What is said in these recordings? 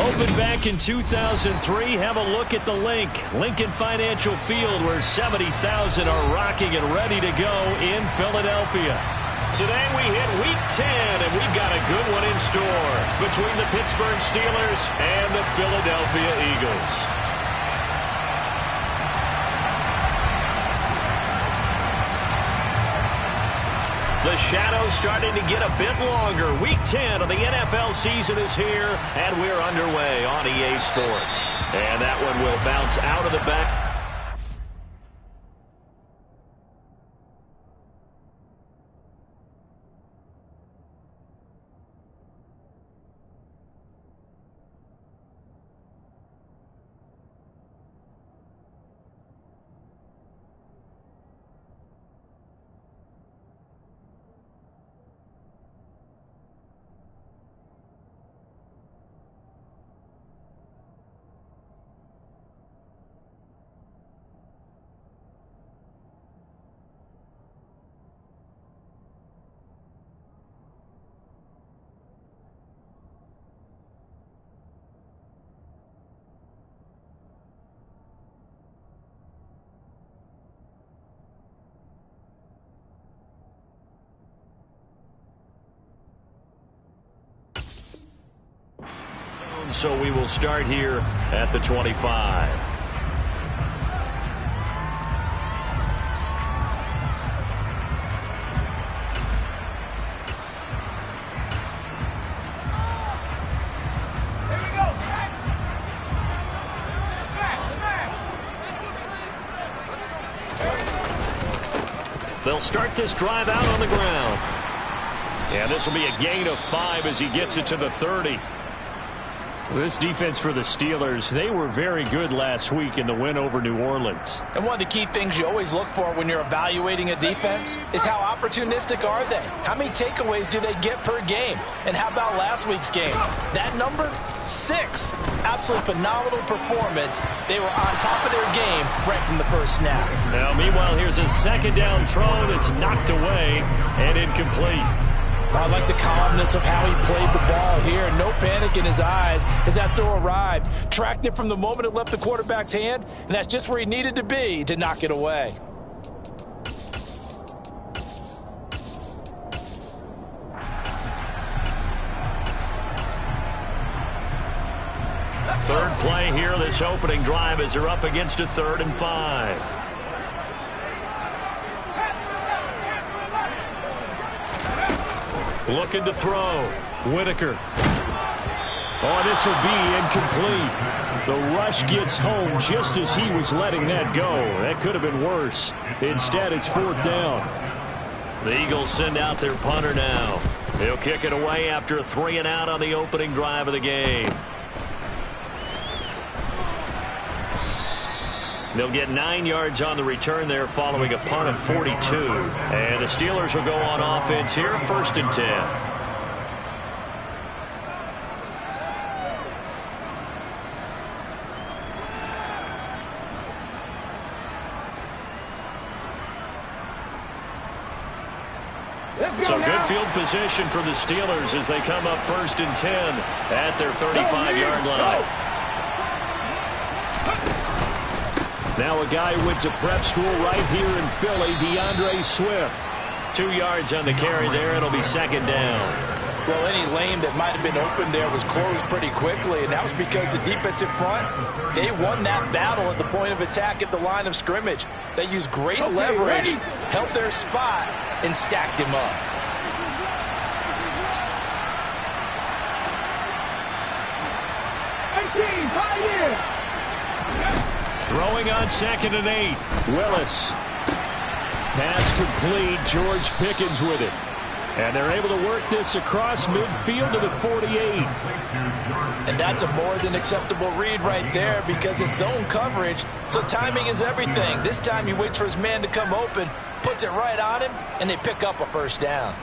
Opened back in 2003. Have a look at the link. Lincoln Financial Field, where 70,000 are rocking and ready to go in Philadelphia. Today we hit Week 10, and we've got a good one in store between the Pittsburgh Steelers and the Philadelphia Eagles. The shadow's starting to get a bit longer. Week 10 of the NFL season is here, and we're underway on EA Sports. And that one will bounce out of the back. So we will start here at the 25. They'll start this drive out on the ground. And this will be a gain of 5 as he gets it to the 30. This defense for the Steelers, they were very good last week in the win over New Orleans. And one of the key things you always look for when you're evaluating a defense is how opportunistic are they? How many takeaways do they get per game? And how about last week's game? That number? 6. Absolutely phenomenal performance. They were on top of their game right from the first snap. Now, meanwhile, here's a second down throw that's knocked away and incomplete. I like the calmness of how he played the ball here. No panic in his eyes as that throw arrived. Tracked it from the moment it left the quarterback's hand, and that's just where he needed to be to knock it away. Third play here, this opening drive, as they're up against a 3rd and 5. Looking to throw. Whitaker. Oh, this will be incomplete. The rush gets home just as he was letting that go. That could have been worse. Instead, it's 4th down. The Eagles send out their punter now. He'll kick it away after a 3 and out on the opening drive of the game. They'll get 9 yards on the return there following a punt of 42. And the Steelers will go on offense here, 1st and 10. So good field position for the Steelers as they come up 1st and 10 at their 35-yard line. Now a guy who went to prep school right here in Philly, DeAndre Swift. 2 yards on the carry there. It'll be 2nd down. Well, any lane that might have been open there was closed pretty quickly, and that was because the defensive front, they won that battle at the point of attack at the line of scrimmage. They used great leverage, held their spot, and stacked him up. Throwing on 2nd and 8. Willis. Pass complete. George Pickens with it. And they're able to work this across midfield to the 48. And that's a more than acceptable read right there because it's zone coverage, so timing is everything. This time he waits for his man to come open, puts it right on him, and they pick up a 1st down.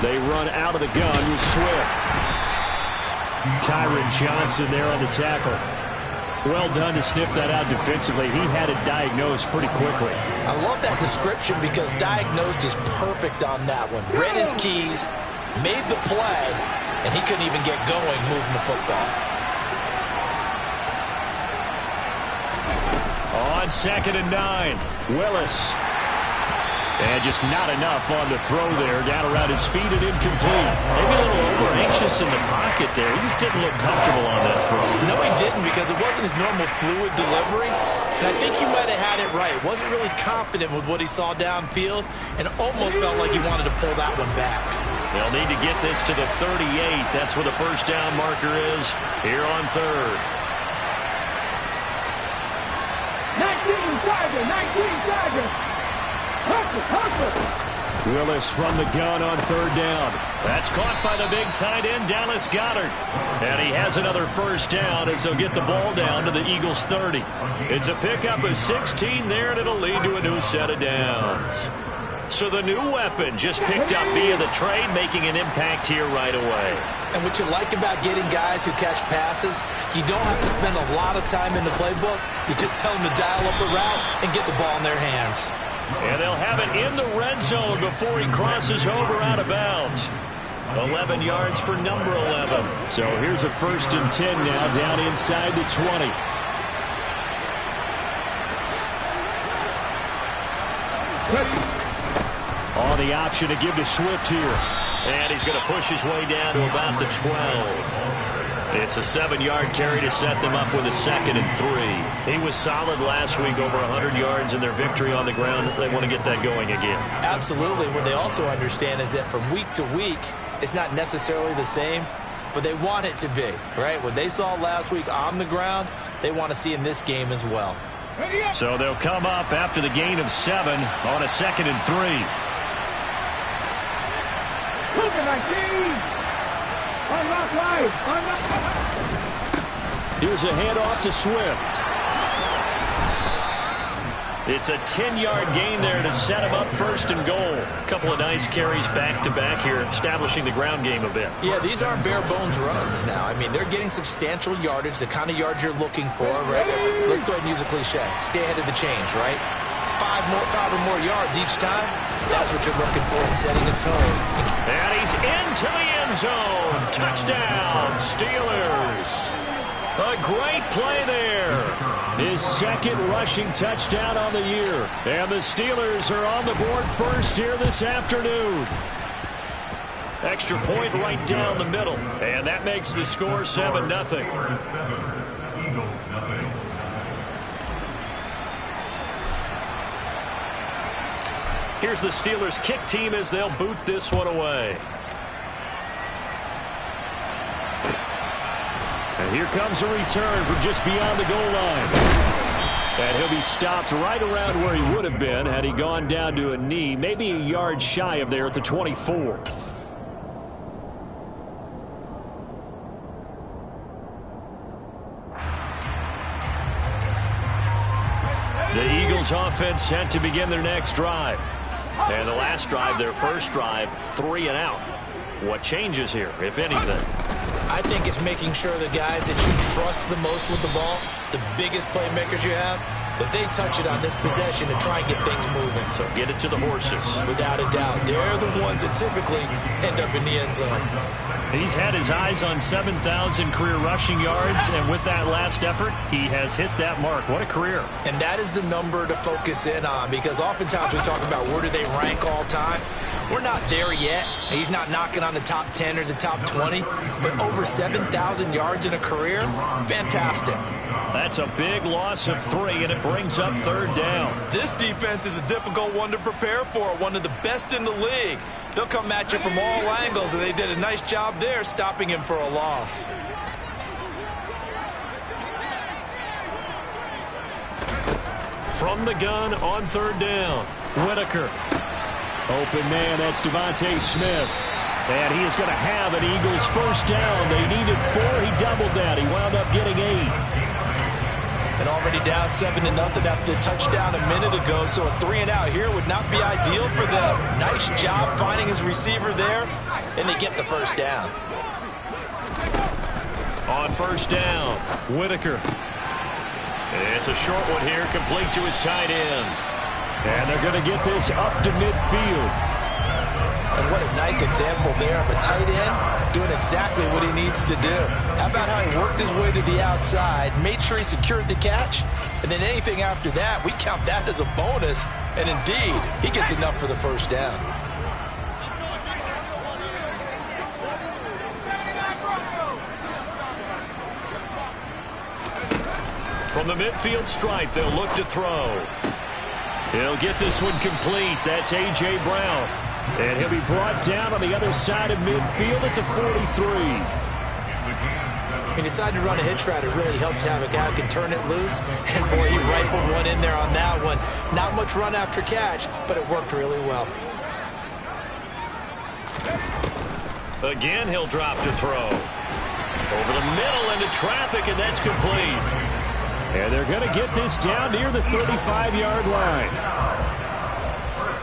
They run out of the gun with Swift. Kyron Johnson there on the tackle. Well done to sniff that out defensively. He had it diagnosed pretty quickly. I love that description because diagnosed is perfect on that one. Read his keys, made the play, and he couldn't even get going moving the football. On 2nd and 9, Willis. And just not enough on the throw there. Down around his feet and incomplete. Maybe a little over-anxious in the pocket there. He just didn't look comfortable on that throw. No, he didn't because it wasn't his normal fluid delivery. And I think he might have had it right. Wasn't really confident with what he saw downfield and almost felt like he wanted to pull that one back. They'll need to get this to the 38. That's where the first down marker is here on 3rd. 19 Tiger. Willis from the gun on 3rd down. That's caught by the big tight end, Dallas Goedert. And he has another first down as they'll get the ball down to the Eagles' 30. It's a pickup of 16 there, and it'll lead to a new set of downs. So the new weapon just picked up via the trade, making an impact here right away. And what you like about getting guys who catch passes, you don't have to spend a lot of time in the playbook. You just tell them to dial up a route and get the ball in their hands. And they'll have it in the red zone before he crosses over out of bounds. 11 yards for number 11. So here's a 1st and 10 now down inside the 20. On the option to give to Swift here. And he's going to push his way down to about the 12. It's a 7-yard carry to set them up with a 2nd and 3. He was solid last week, over 100 yards in their victory on the ground. They want to get that going again. Absolutely. What they also understand is that from week to week, it's not necessarily the same, but they want it to be, right? What they saw last week on the ground, they want to see in this game as well. So they'll come up after the gain of 7 on a 2nd and 3. Here's a handoff to Swift. It's a 10-yard gain there to set him up 1st and goal. A couple of nice carries back-to-back here, establishing the ground game a bit. Yeah, these aren't bare-bones runs now. I mean, they're getting substantial yardage, the kind of yards you're looking for, right? Let's go ahead and use a cliche. Stay ahead of the change, right? 5 or more yards each time. That's what you're looking for in setting a tone. And he's into the end zone. Touchdown, Steelers. A great play there. His 2nd rushing touchdown on the year. And the Steelers are on the board first here this afternoon. Extra point right down the middle. And that makes the score 7-0. Here's the Steelers kick team as they'll boot this one away. And here comes a return from just beyond the goal line. And he'll be stopped right around where he would have been had he gone down to a knee, maybe a yard shy of there at the 24. The Eagles offense set to begin their next drive. And the last drive, their first drive, 3 and out. What changes here, if anything? I think it's making sure the guys that you trust the most with the ball, the biggest playmakers you have, that they touch it on this possession to try and get things moving. So get it to the horses. Without a doubt. They're the ones that typically end up in the end zone. He's had his eyes on 7,000 career rushing yards, and with that last effort, he has hit that mark. What a career. And that is the number to focus in on, because oftentimes we talk about where do they rank all time. We're not there yet. He's not knocking on the top 10 or the top 20, but over 7,000 yards in a career, fantastic. That's a big loss of 3, and it brings up 3rd down. This defense is a difficult one to prepare for, one of the best in the league. They'll come at you from all angles, and they did a nice job there stopping him for a loss. From the gun on 3rd down, Whitaker. Open man, that's Devontae Smith. And he is going to have an Eagles first down. They needed 4. He doubled that. He wound up getting 8. And already down 7-0 after the touchdown a minute ago. So a 3 and out here would not be ideal for them. Nice job finding his receiver there. And they get the first down. On 1st down, Whitaker. It's a short one here, complete to his tight end. And they're going to get this up to midfield. And what a nice example there of a tight end doing exactly what he needs to do. How about how he worked his way to the outside, made sure he secured the catch, and then anything after that, we count that as a bonus. And indeed, he gets enough for the first down. From the midfield stripe, they'll look to throw. He'll get this one complete. That's A.J. Brown. And he'll be brought down on the other side of midfield at the 43. He decided to run a hitch route. It really helps to have a guy who can turn it loose. And, boy, he rifled one in there on that one. Not much run after catch, but it worked really well. Again, he'll drop to throw. Over the middle into traffic, and that's complete. And they're going to get this down near the 35-yard line.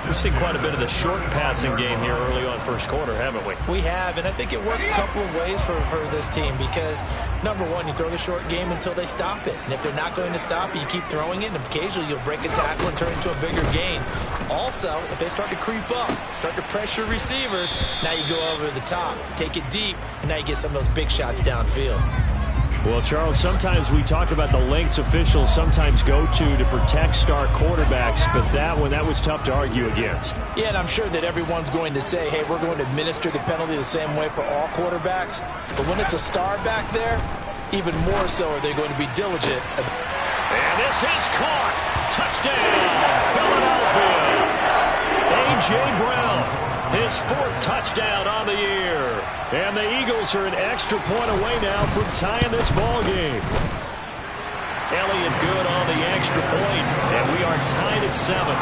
We've seen quite a bit of the short passing game here early on first quarter, haven't we? We have, and I think it works a couple of ways for this team because, number one, you throw the short game until they stop it. And if they're not going to stop it, you keep throwing it, and occasionally you'll break a tackle and turn it into a bigger gain. Also, if they start to creep up, start to pressure receivers, now you go over the top, take it deep, and now you get some of those big shots downfield. Well, Charles, sometimes we talk about the lengths officials sometimes go to protect star quarterbacks, but that was tough to argue against. Yeah, and I'm sure that everyone's going to say, hey, we're going to administer the penalty the same way for all quarterbacks. But when it's a star back there, even more so are they going to be diligent. And this is caught. Touchdown, Philadelphia. A.J. Brown. His fourth touchdown on the year. And the Eagles are an extra point away now from tying this ball game. Elliott good on the extra point, and we are tied at 7.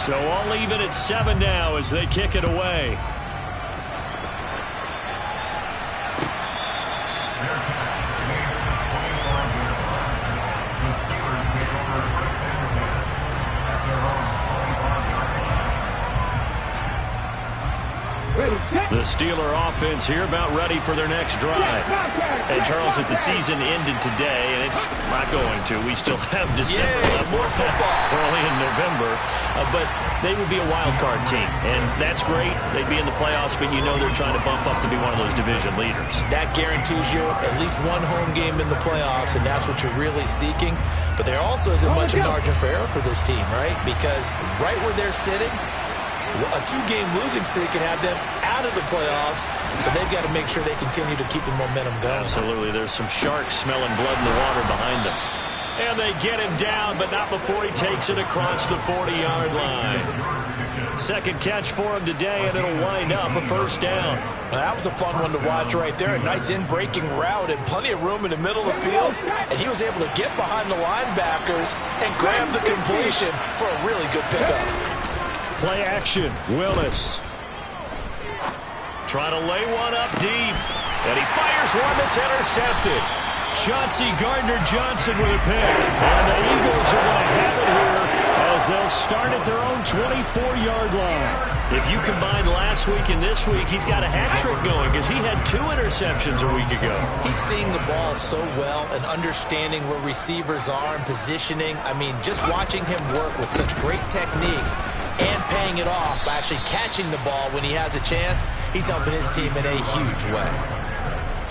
So all even at 7 now as they kick it away. The Steeler offense here about ready for their next drive. And Charles, if the season ended today, and it's not going to, we still have December left, early in November, but they would be a wild card team, and that's great. They'd be in the playoffs, but you know they're trying to bump up to be one of those division leaders. That guarantees you at least one home game in the playoffs, and that's what you're really seeking. But there also isn't much margin for error for this team, right? Because right where they're sitting, a 2-game losing streak can have them out of the playoffs, so they've got to make sure they continue to keep the momentum going. Absolutely. There's some sharks smelling blood in the water behind them. And they get him down, but not before he takes it across the 40-yard line. Second catch for him today, and it'll wind up a first down. Well, that was a fun one to watch right there. A nice in-breaking route and plenty of room in the middle of the field. And he was able to get behind the linebackers and grab the completion for a really good pickup. Play action. Willis. Trying to lay one up deep. And he fires one that's intercepted. Chauncey Gardner-Johnson with a pick. And the Eagles are going to have it here as they'll start at their own 24-yard line. If you combine last week and this week, he's got a hat trick going because he had 2 interceptions a week ago. He's seeing the ball so well and understanding where receivers are and positioning. I mean, just watching him work with such great technique and paying it off by actually catching the ball when he has a chance, he's helping his team in a huge way.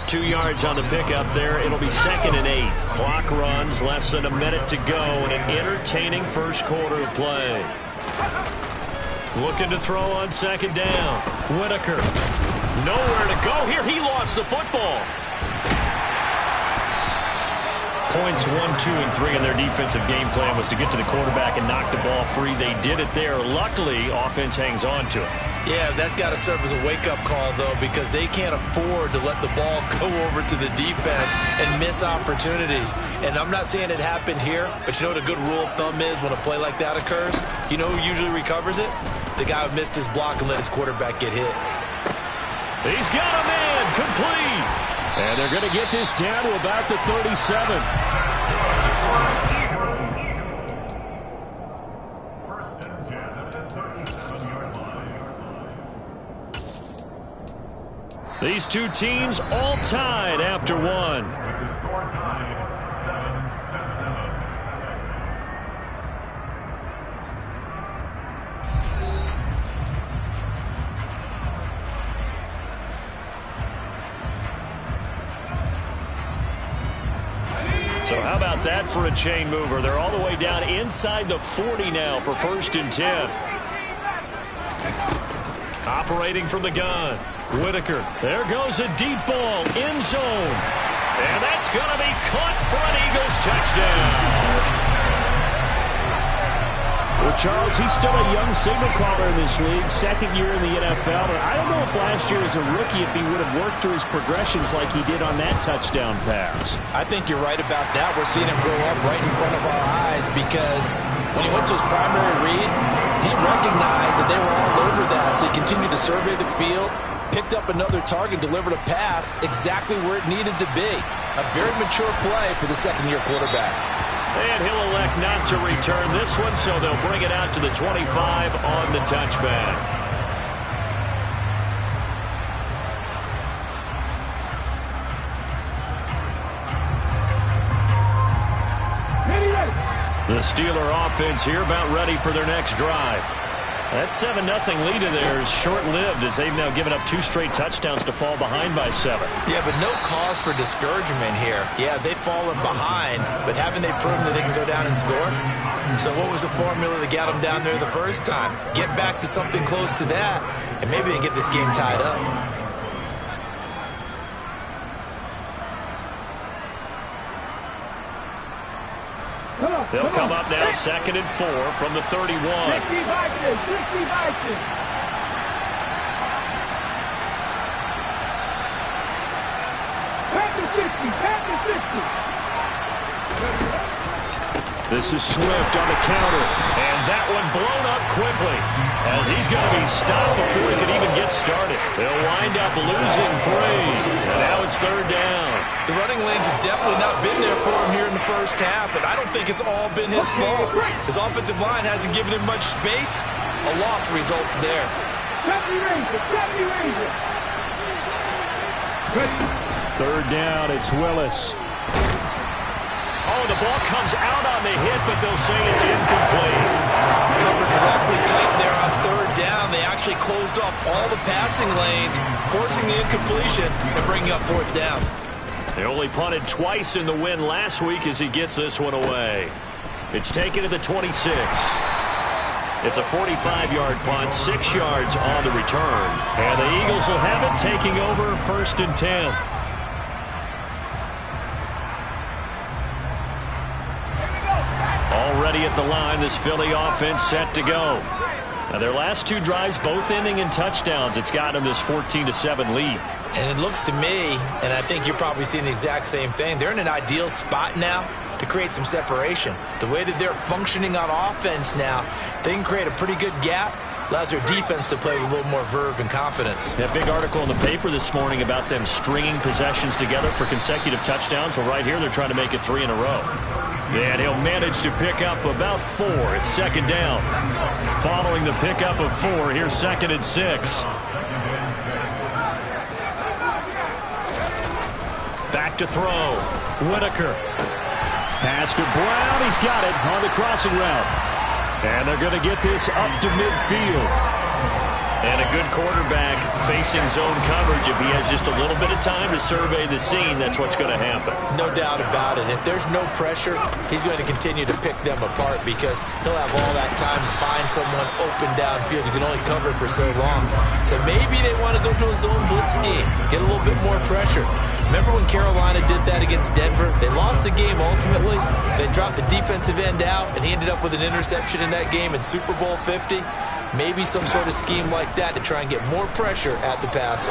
2 yards on the pickup there. It'll be 2nd and 8. Clock runs, less than a minute to go, and an entertaining first quarter of play. Looking to throw on 2nd down. Whitaker. Nowhere to go here. He lost the football. Points 1, 2, and 3 in their defensive game plan was to get to the quarterback and knock the ball free. They did it there. Luckily, offense hangs on to it. Yeah, that's got to serve as a wake-up call, though, because they can't afford to let the ball go over to the defense and miss opportunities. And I'm not saying it happened here, but you know what a good rule of thumb is when a play like that occurs? You know who usually recovers it? the guy who missed his block and let his quarterback get hit. He's got a man, complete. And they're going to get this down to about the 37. These two teams all tied after one. So how about that for a chain mover? They're all the way down inside the 40 now for 1st and 10. Operating from the gun. Whitaker. There goes a deep ball. End zone. And that's going to be caught for an Eagles touchdown. Well, Charles, he's still a young signal caller in this league. 2nd year in the NFL. But I don't know if last year as a rookie if he would have worked through his progressions like he did on that touchdown pass. I think you're right about that. We're seeing him grow up right in front of our eyes because when he went to his primary read, he recognized that they were all over that. So he continued to survey the field. Picked up another target, delivered a pass exactly where it needed to be. A very mature play for the 2nd-year quarterback. And he'll elect not to return this one, so they'll bring it out to the 25 on the touchback. The Steeler offense here about ready for their next drive. That 7-0 lead of theirs short-lived as they've now given up 2 straight touchdowns to fall behind by 7. Yeah, but no cause for discouragement here. Yeah, they've fallen behind, but haven't they proven that they can go down and score? So what was the formula that got them down there the first time? Get back to something close to that, and maybe they can get this game tied up. They'll come up now 2nd and 4 from the 31. 60 Vikings, 60 Vikings. Back to 60, back to 60. This is Swift on the counter, and that one blown up quickly as he's going to be stopped before he can even get started. They'll wind up losing 3, and now it's 3rd down. The running lanes have definitely not been there for him here in the first half, and I don't think it's all been his fault. His offensive line hasn't given him much space. A loss results there. 3rd down, it's Willis. Oh, the ball comes out on the hit, but they'll say it's incomplete. Coverage is awfully tight there on 3rd down. They actually closed off all the passing lanes, forcing the incompletion and bringing up 4th down. They only punted twice in the win last week as he gets this one away. It's taken to the 26. It's a 45-yard punt, 6 yards on the return. And the Eagles will have it taking over 1st and 10. Already at the line, this Philly offense set to go. Now their last 2 drives, both ending in touchdowns. It's got them this 14-7 lead. And it looks to me, and I think you're probably seeing the exact same thing, they're in an ideal spot now to create some separation. The way that they're functioning on offense now, they can create a pretty good gap. Allows their defense to play with a little more verve and confidence. That big article in the paper this morning about them stringing possessions together for consecutive touchdowns. Well, right here, they're trying to make it 3 in a row. And he'll manage to pick up about 4. It's 2nd down. Following the pickup of 4, here's 2nd and 6. Back to throw. Whitaker. Pass to Brown. He's got it on the crossing route. And they're going to get this up to midfield. And a good quarterback facing zone coverage. If he has just a little bit of time to survey the scene, that's what's going to happen. No doubt about it. If there's no pressure, he's going to continue to pick them apart because he'll have all that time to find someone open downfield. You can only cover for so long. So maybe they want to go to a zone blitz scheme, get a little bit more pressure. Remember when Carolina did that against Denver? They lost the game ultimately. They dropped the defensive end out, and he ended up with an interception in that game in Super Bowl 50. Maybe some sort of scheme like that to try and get more pressure at the passer.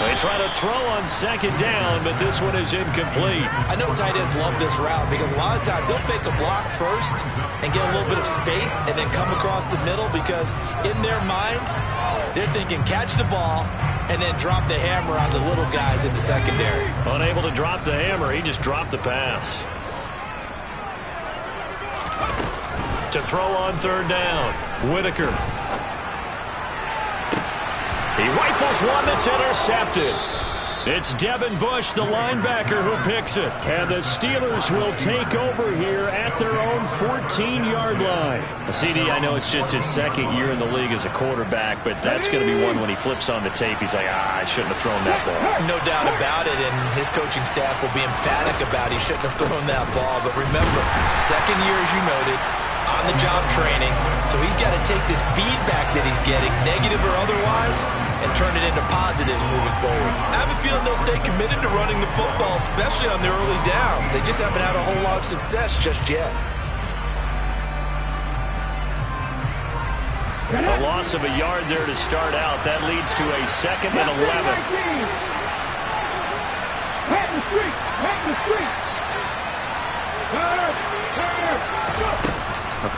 They try to throw on second down, but this one is incomplete. I know tight ends love this route because a lot of times they'll fake a block first and get a little bit of space and then come across the middle because in their mind, they're thinking catch the ball and then drop the hammer on the little guys in the secondary. Unable to drop the hammer, he just dropped the pass. To throw on third down, Whitaker. He rifles one that's intercepted. It's Devin Bush, the linebacker, who picks it. And the Steelers will take over here at their own 14-yard line. CD, I know it's just his second year in the league as a quarterback, but that's going to be one when he flips on the tape. He's like, I shouldn't have thrown that ball. No doubt about it, and his coaching staff will be emphatic about he shouldn't have thrown that ball. But remember, second year, as you noted, on-the-job training, so he's got to take this feedback that he's getting, negative or otherwise, and turn it into positives moving forward. I have a feeling they'll stay committed to running the football, especially on their early downs. They just haven't had a whole lot of success just yet. A loss of a yard there to start out. That leads to a 2nd and 11.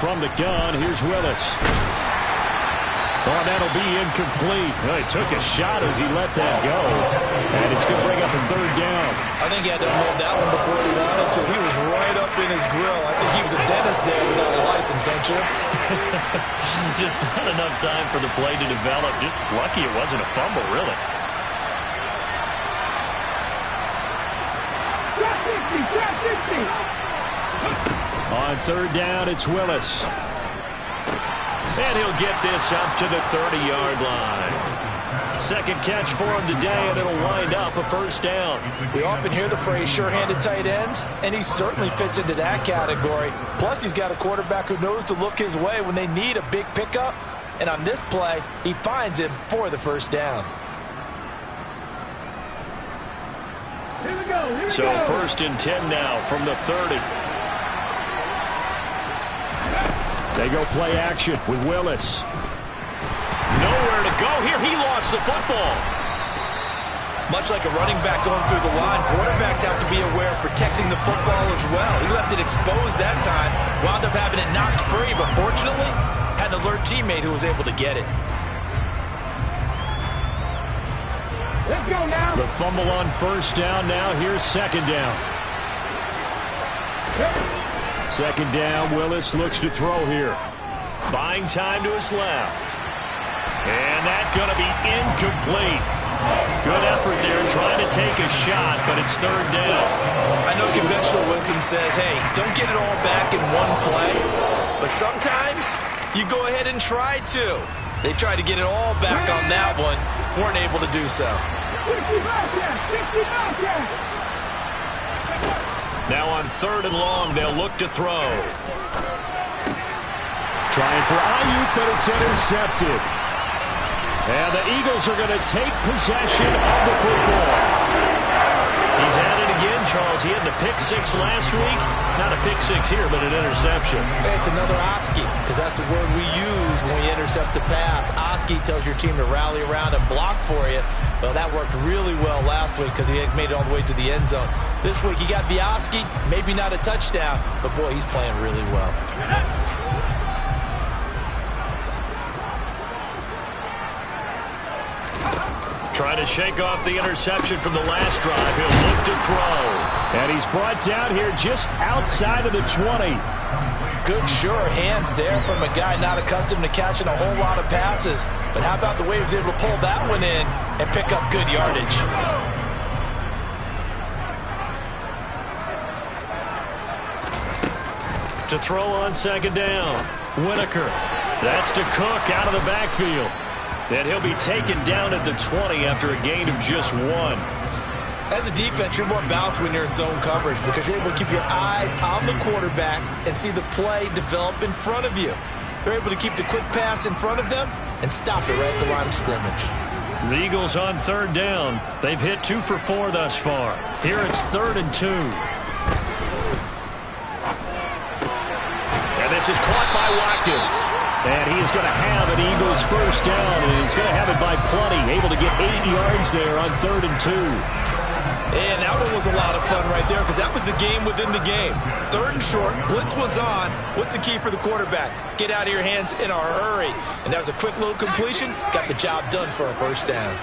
From the gun, here's Willis. Oh, that'll be incomplete. Well, he took a shot as he let that go. And it's going to bring up a third down. I think he had to hold that one before he wanted to. He was right up in his grill. I think he was a dentist there without a license, don't you? Just not enough time for the play to develop. Just lucky it wasn't a fumble, really. On third down, it's Willis. And he'll get this up to the 30-yard line. Second catch for him today, and it'll wind up a first down. We often hear the phrase sure-handed tight ends, and he certainly fits into that category. Plus, he's got a quarterback who knows to look his way when they need a big pickup. And on this play, he finds him for the first down. So 1st and 10 now from the 30. They go play action with Willis. Nowhere to go here. He lost the football. Much like a running back going through the line, quarterbacks have to be aware of protecting the football as well. He left it exposed that time, wound up having it knocked free, but fortunately, had an alert teammate who was able to get it. Let's go now. The fumble on first down now. Here's second down. Second down, Willis looks to throw here. Buying time to his left. And that's going to be incomplete. Good effort there trying to take a shot, but it's third down. I know conventional wisdom says, hey, don't get it all back in one play. But sometimes you go ahead and try to. They tried to get it all back on that one. Weren't able to do so. Now on third and long, they'll look to throw. Trying for Ayuk, but it's intercepted. And the Eagles are going to take possession of the football. He's at it again, Charles. He had the pick six last week. Not a pick six here, but an interception. Hey, it's another Oski, because that's the word we use when we intercept the pass. Oski tells your team to rally around and block for you. Well, that worked really well last week because he had made it all the way to the end zone. This week, he got the Oski, maybe not a touchdown, but boy, he's playing really well. Trying to shake off the interception from the last drive. He'll look to throw. And he's brought down here just outside of the 20. Good, sure hands there from a guy not accustomed to catching a whole lot of passes. But how about the way he was able to pull that one in and pick up good yardage? To throw on second down. Whitaker. That's to Cook out of the backfield. And he'll be taken down at the 20 after a gain of just 1. As a defense, you're more balanced when you're in zone coverage because you're able to keep your eyes on the quarterback and see the play develop in front of you. They're able to keep the quick pass in front of them and stop it right at the line of scrimmage. The Eagles on third down. They've hit 2 for 4 thus far. Here it's 3rd and 2. And this is caught by Watkins. And he is going to have an Eagles first down, and he's going to have it by plenty, able to get 8 yards there on 3rd and 2. And that one was a lot of fun right there because that was the game within the game. 3rd and short, blitz was on. What's the key for the quarterback? Get out of your hands in a hurry. And that was a quick little completion. Got the job done for a first down.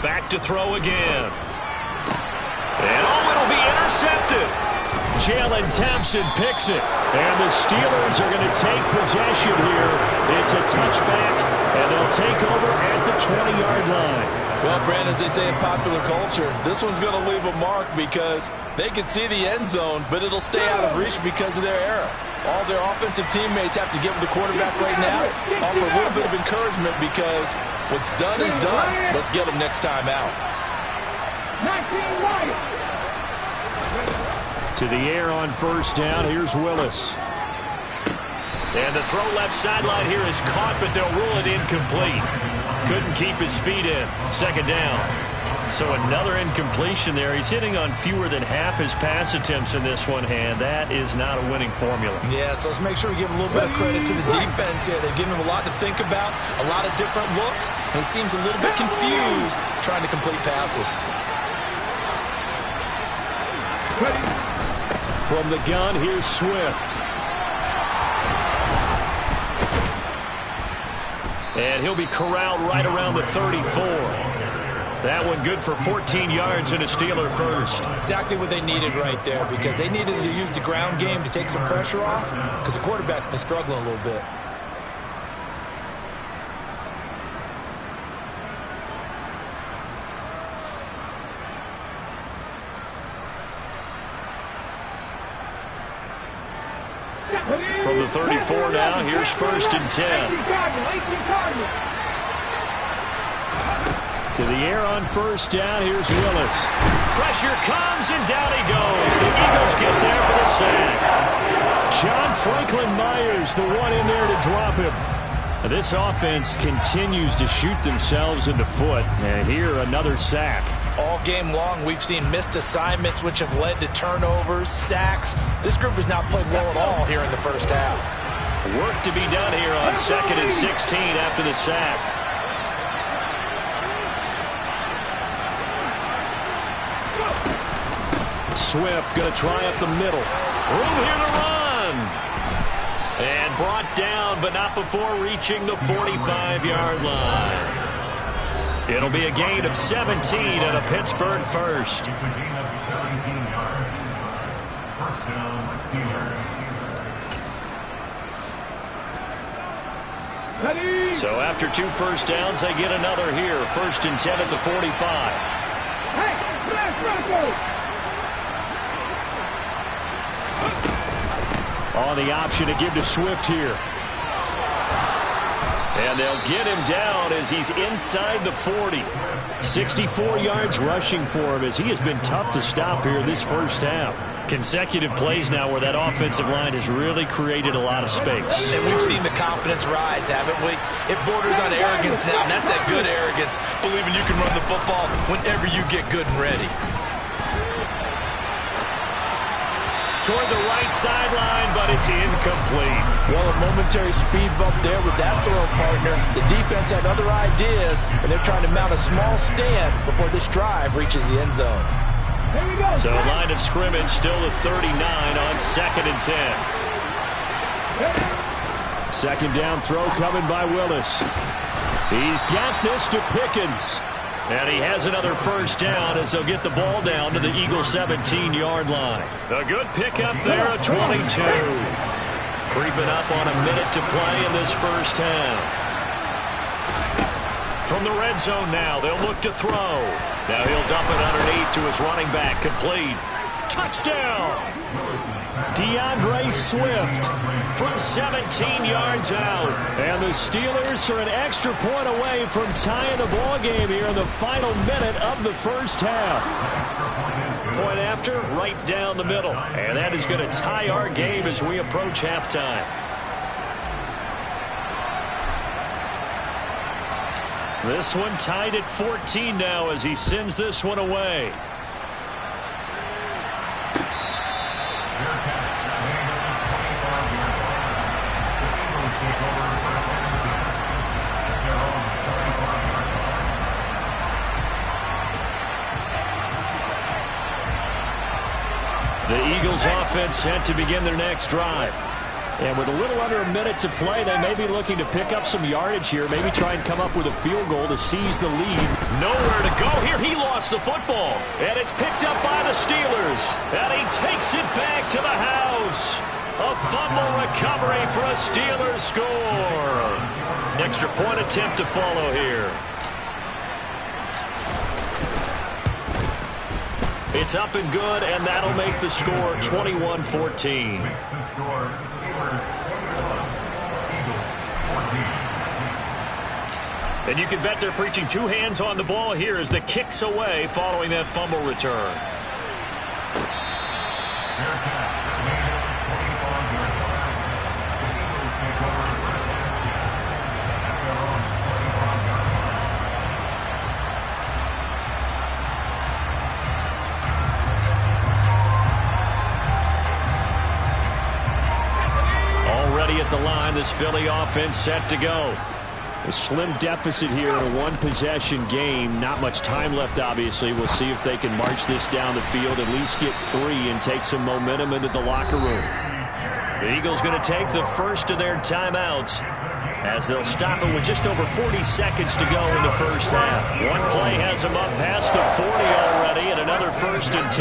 Back to throw again. And it'll be intercepted. Jalen Thompson picks it. And the Steelers are going to take possession here. It's a touchback, and they'll take over at the 20-yard line. Well, Brandon, as they say in popular culture, this one's going to leave a mark because they can see the end zone, but it'll stay out of reach because of their error. All their offensive teammates have to get with the quarterback right now, offer a little bit of encouragement because what's done is done. Let's get them next time out. To the air on first down. Here's Willis. And the throw left sideline here is caught, but they'll rule it incomplete. Couldn't keep his feet in. 2nd down. So another incompletion there. He's hitting on fewer than half his pass attempts in this one, and that is not a winning formula. Yeah, so let's make sure we give a little bit of credit to the defense here. They've given him a lot to think about, a lot of different looks, and he seems a little bit confused trying to complete passes. From the gun, here's Swift. And he'll be corralled right around the 34. That one good for 14 yards and a Steeler first. Exactly what they needed right there because they needed to use the ground game to take some pressure off because the quarterback's been struggling a little bit. From the 34 now, here's 1st and 10. To the air on first down, here's Willis. Pressure comes, and down he goes. The Eagles get there for the sack. John Franklin Myers, the one in there to drop him. This offense continues to shoot themselves in the foot. And here, another sack. All game long, we've seen missed assignments, which have led to turnovers, sacks. This group has not played well at all here in the first half. Work to be done here on 2nd and 16 after the sack. Swift going to try up the middle. Room here to run. And brought down, but not before reaching the 45-yard line. It'll be a gain of 17 and a Pittsburgh first. So after 2 first downs, they get another here. 1st and 10 at the 45. On the option to give to Swift here. And they'll get him down as he's inside the 40. 64 yards rushing for him as he has been tough to stop here this first half. Consecutive plays now where that offensive line has really created a lot of space. And we've seen the confidence rise, haven't we? It borders on arrogance now, and that's that good arrogance, believing you can run the football whenever you get good and ready. Toward the right sideline, but it's incomplete. Well, a momentary speed bump there with that throw partner. The defense had other ideas, and they're trying to mount a small stand before this drive reaches the end zone. So line of scrimmage still at 39 on 2nd and 10. 2nd down throw coming by Willis. He's got this to Pickens. And he has another first down as they'll get the ball down to the Eagles' 17-yard line. A good pickup there at 22. Creeping up on a minute to play in this first half. From the red zone now, they'll look to throw. Now he'll dump it underneath to his running back. Complete. Touchdown! DeAndre Swift from 17 yards out. And the Steelers are an extra point away from tying the ball game here in the final minute of the first half. Point after, right down the middle. And that is going to tie our game as we approach halftime. This one tied at 14 now as he sends this one away. Eagles offense set to begin their next drive. And with a little under a minute to play, they may be looking to pick up some yardage here, maybe try and come up with a field goal to seize the lead. Nowhere to go here. He lost the football. And it's picked up by the Steelers. And he takes it back to the house. A fumble recovery for a Steelers score. An extra point attempt to follow here. It's up and good, and that'll make the score 21-14. And you can bet they're preaching two hands on the ball here as the kick's away following that fumble return. Already at the line, this Philly offense set to go. A slim deficit here in a one-possession game. Not much time left, obviously. We'll see if they can march this down the field, at least get 3 and take some momentum into the locker room. The Eagles going to take the first of their timeouts as they'll stop it with just over 40 seconds to go in the first half. One play has them up past the 40 already, and another 1st and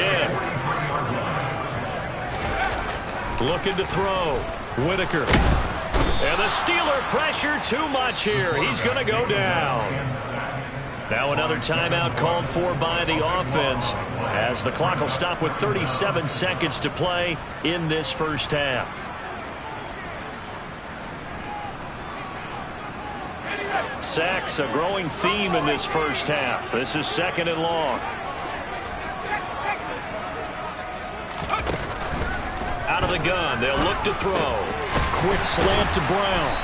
10. Looking to throw. Whitaker. And the Steeler pressure too much here. He's going to go down. Now another timeout called for by the offense as the clock will stop with 37 seconds to play in this first half. Sacks, a growing theme in this first half. This is 2nd and long. Out of the gun, they'll look to throw. Quick slant to Brown.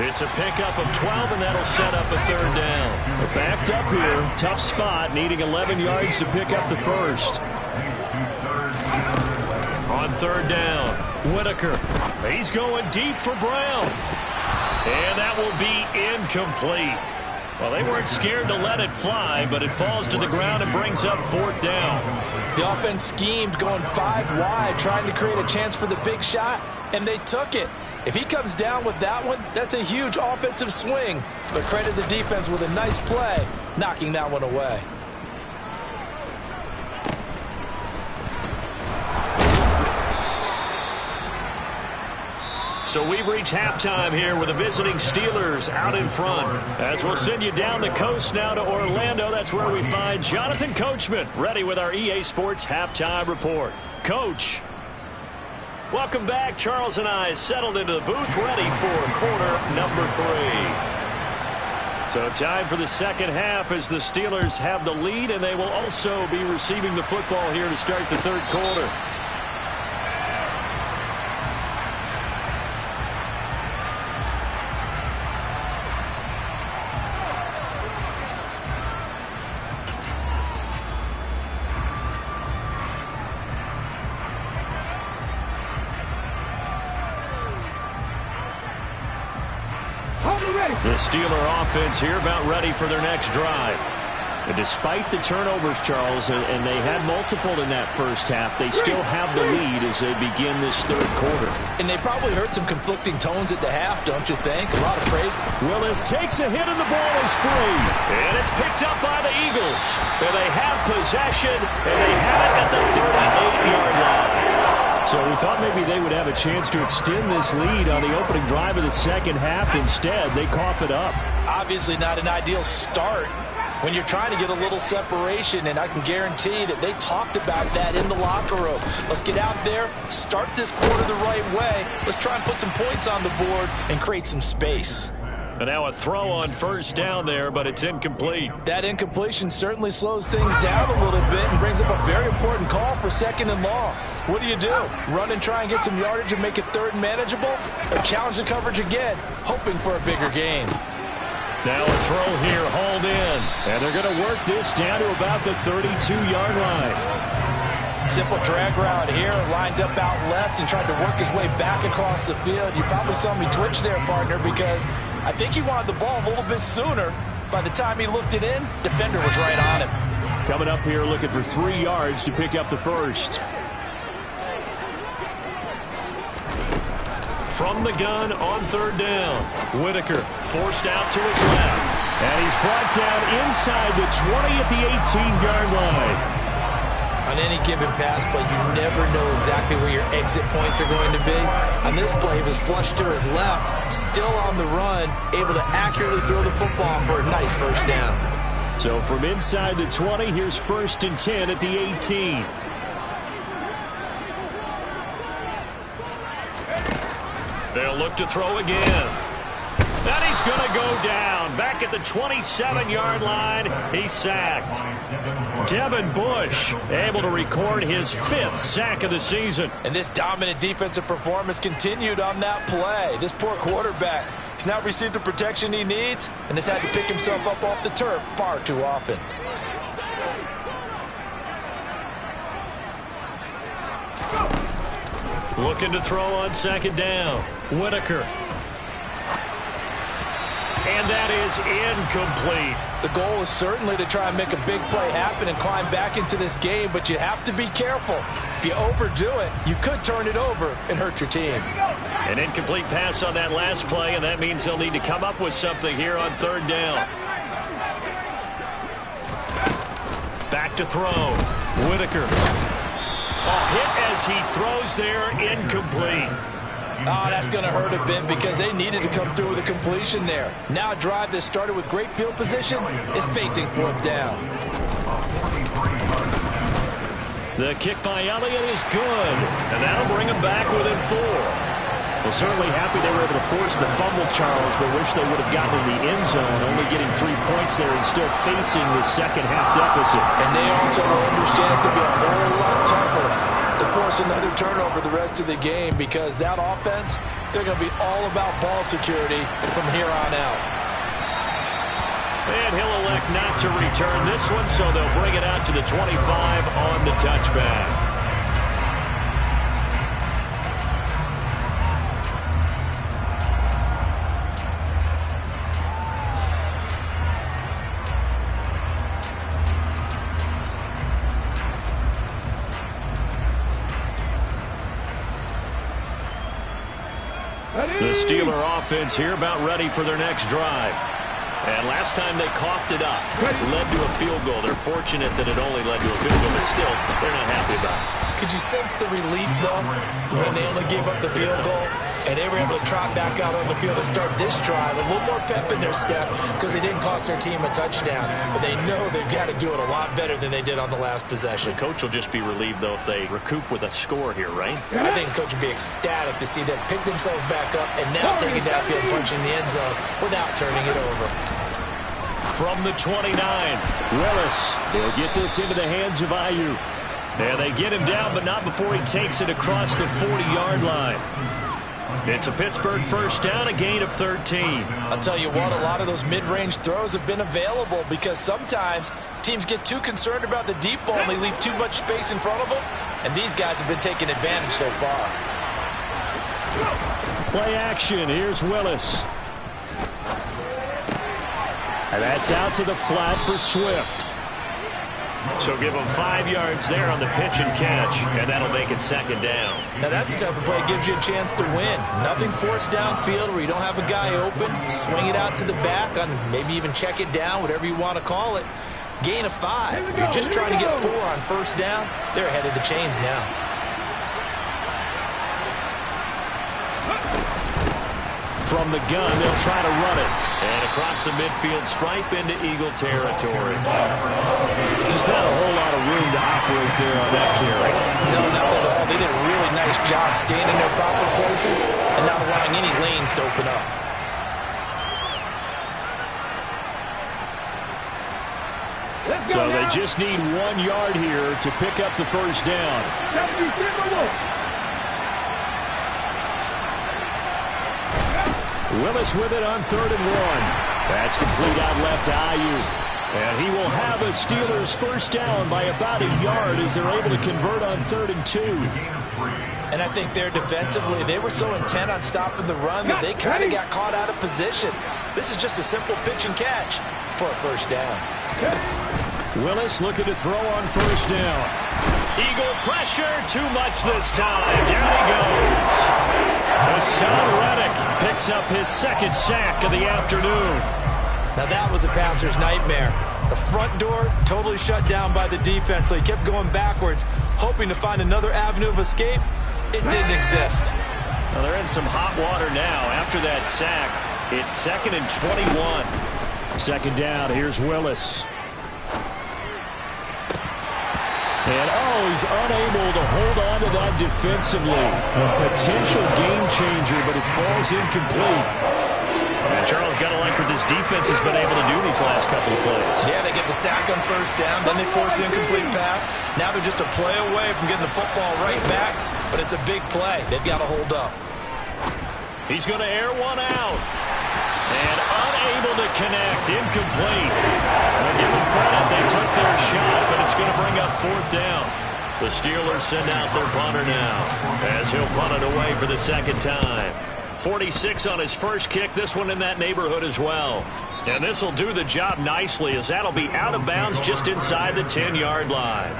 It's a pickup of 12, and that'll set up a 3rd down. They're backed up here. Tough spot, needing 11 yards to pick up the first. On 3rd down, Whitaker. He's going deep for Brown. And that will be incomplete. Well, they weren't scared to let it fly, but it falls to the ground and brings up 4th down. The offense schemed going 5 wide, trying to create a chance for the big shot, and they took it. If he comes down with that one, that's a huge offensive swing. But credit the defense with a nice play, knocking that one away. So we've reached halftime here with the visiting Steelers out in front. As we'll send you down the coast now to Orlando. That's where we find Jonathan Coachman ready with our EA Sports Halftime Report. Coach. Welcome back. Charles and I settled into the booth ready for quarter number 3. So time for the second half as the Steelers have the lead, and they will also be receiving the football here to start the 3rd quarter. The Steeler offense here about ready for their next drive. And despite the turnovers, Charles, and they had multiple in that first half, they still have the lead as they begin this 3rd quarter. And they probably heard some conflicting tones at the half, don't you think? A lot of praise. Willis takes a hit and the ball is free. And it's picked up by the Eagles. And they have possession, and they have it at the 38-yard line. So we thought maybe they would have a chance to extend this lead on the opening drive of the second half. Instead, they cough it up. Obviously not an ideal start when you're trying to get a little separation, and I can guarantee that they talked about that in the locker room. Let's get out there, start this quarter the right way. Let's try and put some points on the board and create some space. And now a throw on 1st down there, but it's incomplete. That incompletion certainly slows things down a little bit and brings up a very important call for 2nd and long. What do? Run and try and get some yardage and make it 3rd and manageable? Or challenge the coverage again, hoping for a bigger game? Now a throw here, hauled in. And they're going to work this down to about the 32-yard line. Simple drag route here, lined up out left and tried to work his way back across the field. You probably saw me twitch there, partner, because I think he wanted the ball a little bit sooner. By the time he looked it in, defender was right on him. Coming up here looking for 3 yards to pick up the first. From the gun on third down. Whitaker forced out to his left. And he's brought down inside the 20 at the 18-yard line. On any given pass play, you never know exactly where your exit points are going to be. On this play, he was flushed to his left, still on the run, able to accurately throw the football for a nice first down. So from inside the 20, here's 1st and 10 at the 18. They'll look to throw again. And he's going to go down. Back at the 27-yard line, he's sacked. Devin Bush able to record his 5th sack of the season. And this dominant defensive performance continued on that play. This poor quarterback has not received the protection he needs and has had to pick himself up off the turf far too often. Looking to throw on 2nd down. Whitaker. And that is incomplete. The goal is certainly to try and make a big play happen and climb back into this game, but you have to be careful. If you overdo it, you could turn it over and hurt your team. An incomplete pass on that last play, and that means they'll need to come up with something here on 3rd down. Back to throw. Whitaker. Hit as he throws there, incomplete. Oh, that's going to hurt a bit because they needed to come through with a completion there. Now a drive that started with great field position is facing 4th down. The kick by Elliott is good, and that'll bring him back within 4. Well, certainly happy they were able to force the fumble, Charles, but wish they would have gotten in the end zone, only getting 3 points there and still facing the second-half deficit. And they also understand it's going to be a whole lot tougher to force another turnover the rest of the game because that offense, they're going to be all about ball security from here on out. And he'll elect not to return this one, so they'll bring it out to the 25 on the touchback. The Steeler offense here about ready for their next drive. And last time they coughed it up, led to a field goal. They're fortunate that it only led to a field goal, but still, they're not happy about it. Could you sense the relief, though, when they only gave up the field goal and they were able to trot back out on the field and start this drive? A little more pep in their step because they didn't cost their team a touchdown, but they know they've got to do it a lot better than they did on the last possession. The coach will just be relieved, though, if they recoup with a score here, right? I think coach would be ecstatic to see them pick themselves back up and now take it downfield, punching the end zone without turning it over. From the 29, Willis. They'll get this into the hands of Ayuk. And they get him down, but not before he takes it across the 40-yard line. It's a Pittsburgh first down, a gain of 13. I'll tell you what, a lot of those mid-range throws have been available because sometimes teams get too concerned about the deep ball and they leave too much space in front of them. And these guys have been taking advantage so far. Play action. Here's Willis. And that's out to the flat for Swift. So give him 5 yards there on the pitch and catch, and that'll make it 2nd down. Now that's the type of play that gives you a chance to win. Nothing forced downfield where you don't have a guy open. Swing it out to the back, on maybe even check it down, whatever you want to call it. Gain of 5. You're just trying to get 4 on first down. They're ahead of the chains now. From the gun, they'll try to run it. And across the midfield stripe into Eagle territory. Just not a whole lot of room to operate there on that carry. No, not at all. They did a really nice job staying in their proper places and not allowing any lanes to open up. So they just need 1 yard here to pick up the first down. Willis with it on 3rd and 1. That's complete out left to Ayuk. And he will have a Steelers first down by about a yard as they're able to convert on 3rd and 2. And I think there defensively, they were so intent on stopping the run that they kind of got caught out of position. This is just a simple pitch and catch for a first down. Willis looking to throw on first down. Eagle pressure, too much this time. Down he goes. Hassan Reddick picks up his second sack of the afternoon. Now that was a passer's nightmare. The front door totally shut down by the defense, so he kept going backwards, hoping to find another avenue of escape. It didn't exist. Well, they're in some hot water now. After that sack, it's 2nd and 21. Second down, here's Willis. And, he's unable to hold on to that defensively. A potential game changer, but it falls incomplete. And Charles got to like what this defense has been able to do these last couple of plays. Yeah, they get the sack on first down, then they force the incomplete pass. Now they're just a play away from getting the football right back, but it's a big play. They've got to hold up. He's going to air one out. And unable to connect. Incomplete. Well, give them credit. They took their shot, but it's going to bring up 4th down. The Steelers send out their punter now, as he'll punt it away for the second time. 46 on his first kick. This one in that neighborhood as well. And this will do the job nicely, as that'll be out of bounds just inside the 10-yard line.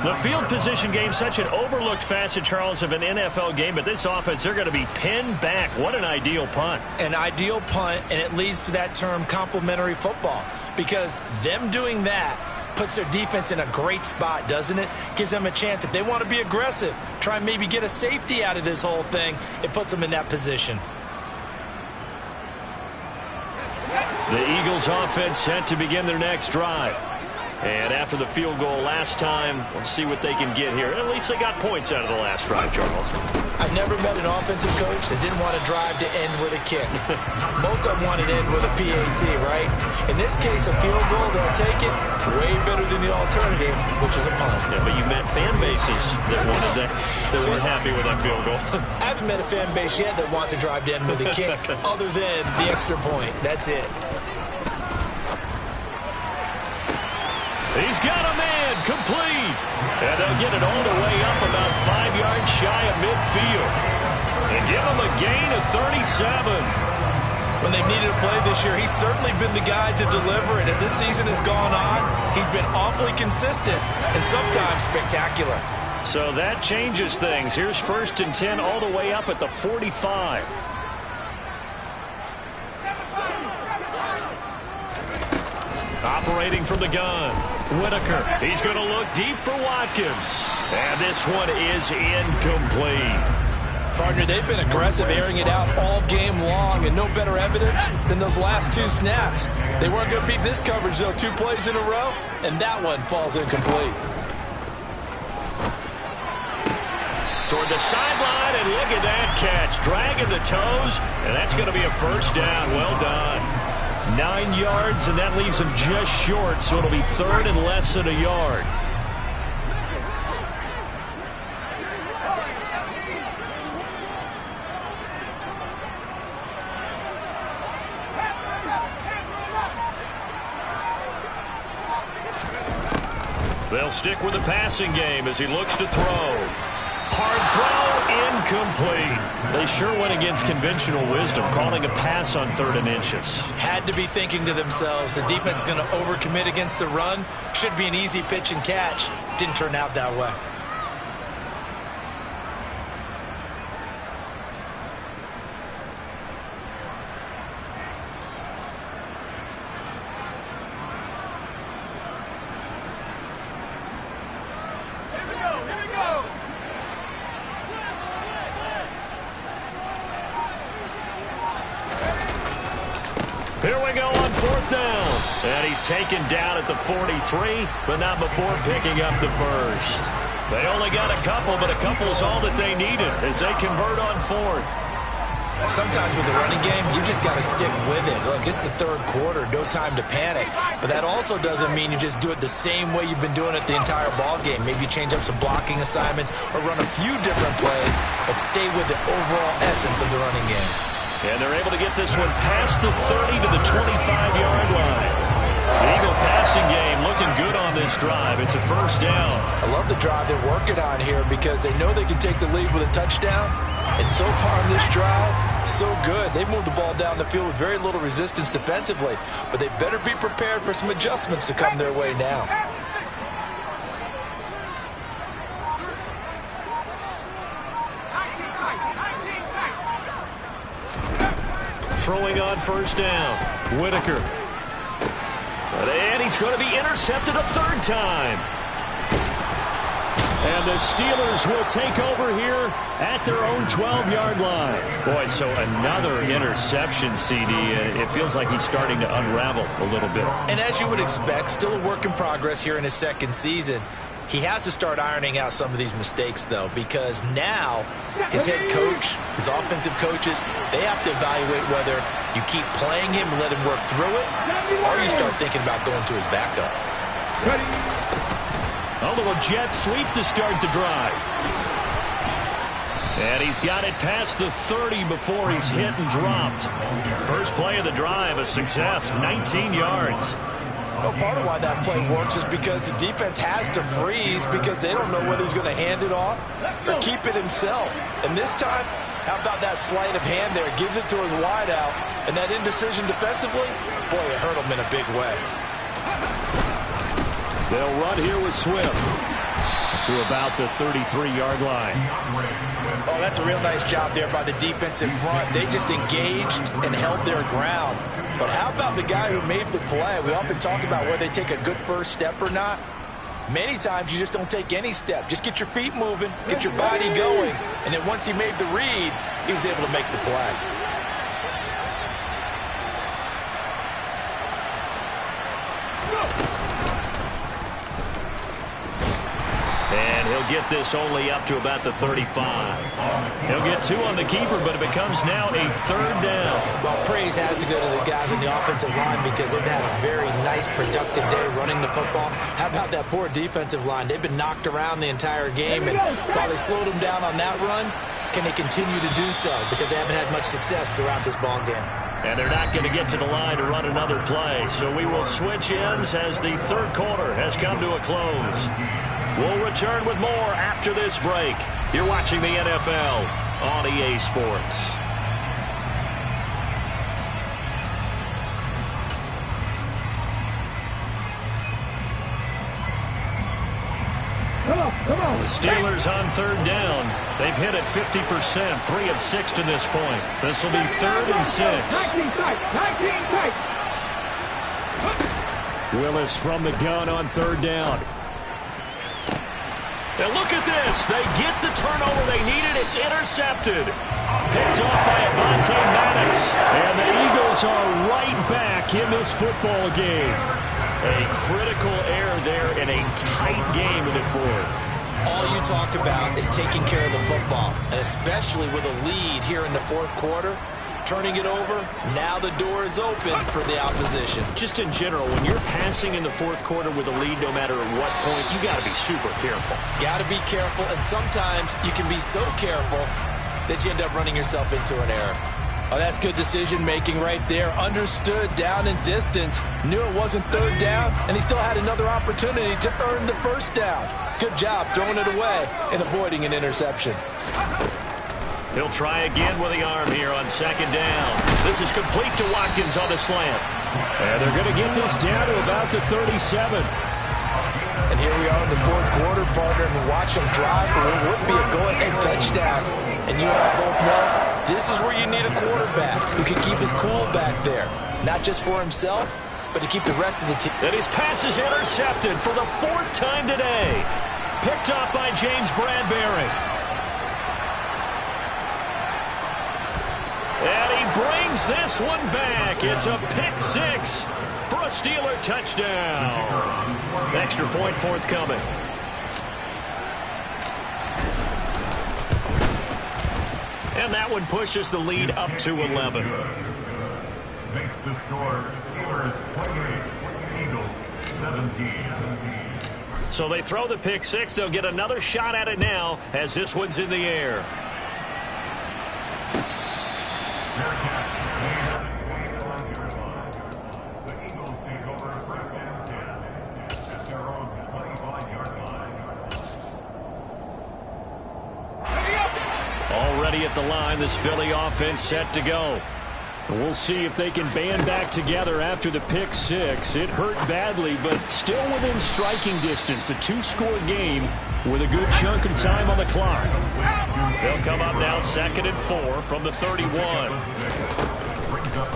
The field position game, such an overlooked facet, Charles, of an NFL game, but this offense, they're going to be pinned back. What an ideal punt. An ideal punt, and it leads to that term complementary football, because them doing that puts their defense in a great spot, doesn't it? Gives them a chance. If they want to be aggressive, try and maybe get a safety out of this whole thing, it puts them in that position. The Eagles offense set to begin their next drive. And after the field goal last time, we'll see what they can get here. At least they got points out of the last drive, Charles. I've never met an offensive coach that didn't want to drive to end with a kick. Most of them want to end with a PAT, right? In this case, a field goal, they'll take it. Way better than the alternative, which is a punt. Yeah, but you've met fan bases that wanted that, that weren't happy with that field goal. I haven't met a fan base yet that wants to drive to end with a kick, other than the extra point. That's it. He's got a man, complete. And they'll get it all the way up about 5 yards shy of midfield. And give him a gain of 37. When they've needed a play this year, he's certainly been the guy to deliver it. As this season has gone on, he's been awfully consistent and sometimes spectacular. So that changes things. Here's 1st and 10 all the way up at the 45. Operating from the gun, Whitaker. He's going to look deep for Watkins. And this one is incomplete. Partner, they've been aggressive, airing it out all game long, and no better evidence than those last 2 snaps. They weren't going to beat this coverage, though. 2 plays in a row, and that one falls incomplete. Toward the sideline, and look at that catch. Dragging the toes, and that's going to be a first down. Well done. 9 yards, and that leaves him just short, so it'll be 3rd and less than a yard. They'll stick with the passing game as he looks to throw. Hard throw, incomplete. They sure went against conventional wisdom, calling a pass on 3rd and inches. Had to be thinking to themselves, the defense is going to overcommit against the run. Should be an easy pitch and catch. Didn't turn out that way. Here we go on 4th down. And he's taken down at the 43, but not before picking up the first. They only got a couple, but a couple's all that they needed as they convert on 4th. Sometimes with the running game, you just got to stick with it. Look, it's the 3rd quarter, no time to panic. But that also doesn't mean you just do it the same way you've been doing it the entire ball game. Maybe you change up some blocking assignments or run a few different plays, but stay with the overall essence of the running game. And they're able to get this one past the 30 to the 25-yard line. The Eagle passing game looking good on this drive. It's a first down. I love the drive they're working on here because they know they can take the lead with a touchdown. And so far in this drive, so good. They've moved the ball down the field with very little resistance defensively, but they better be prepared for some adjustments to come their way now. throwing on first down. Whitaker. And he's going to be intercepted a third time. And the Steelers will take over here at their own 12-yard line. Boy, so another interception, CD. It feels like he's starting to unravel a little bit. And as you would expect, still a work in progress here in his second season. He has to start ironing out some of these mistakes, though, because now his head coach, his offensive coaches, they have to evaluate whether you keep playing him and let him work through it, or you start thinking about going to his backup. A little jet sweep to start the drive. And he's got it past the 30 before he's hit and dropped. First play of the drive, a success, 19 yards. Well, part of why that play works is because the defense has to freeze because they don't know whether he's going to hand it off or keep it himself. And this time, how about that sleight of hand there? Gives it to his wideout. And that indecision defensively, boy, it hurt him in a big way. They'll run here with Swift to about the 33-yard line. Oh, that's a real nice job there by the defensive front. They just engaged and held their ground. But how about the guy who made the play? We often talk about whether they take a good first step or not. Many times you just don't take any step. Just get your feet moving, get your body going. And then once he made the read, he was able to make the play. And he'll get this only up to about the 35. He'll get 2 on the keeper, but it becomes now a third down. Well, praise has to go to the guys on the offensive line because they've had a very nice, productive day running the football. How about that poor defensive line? They've been knocked around the entire game, and while they slowed them down on that run, can they continue to do so? Because they haven't had much success throughout this ball game. And they're not going to get to the line to run another play. So we will switch ends as the third quarter has come to a close. We'll return with more after this break. You're watching the NFL on EA Sports. Come on. The Steelers on third down. They've hit it 50%, 3 of 6 to this point. This will be 3rd and 6. 19 tight. Willis from the gun on third down. And look at this. They get the turnover they needed. It's intercepted. Picked off by Avonte Maddox. And the Eagles are right back in this football game. A critical error there in a tight game in the fourth. All you talk about is taking care of the football, and especially with a lead here in the fourth quarter. Turning it over, now the door is open for the opposition. Just in general, when you're passing in the fourth quarter with a lead, no matter at what point, you got to be super careful. Got to be careful, and sometimes you can be so careful that you end up running yourself into an error. Oh, that's good decision-making right there. Understood down and distance. Knew it wasn't third down, and he still had another opportunity to earn the first down. Good job throwing it away and avoiding an interception. He'll try again with the arm here on second down. This is complete to Watkins on the slant. And they're going to get this down to about the 37. And here we are in the fourth quarter, partner, and watch him drive for what would be a go-ahead touchdown. And you and I both know this is where you need a quarterback who can keep his cool back there. Not just for himself, but to keep the rest of the team. And his pass is intercepted for the 4th time today. Picked up by James Bradbury. And he brings this one back. It's a pick 6 for a Steeler touchdown. Extra point forthcoming. And that one pushes the lead up to 11. Makes the score Steelers 28, Eagles 17. So they throw the pick 6. They'll get another shot at it now as this one's in the air. Already at the line, this Philly offense set to go. We'll see if they can band back together after the pick 6. It hurt badly, but still within striking distance. A 2-score game with a good chunk of time on the clock. They'll come up now 2nd and 4 from the 31.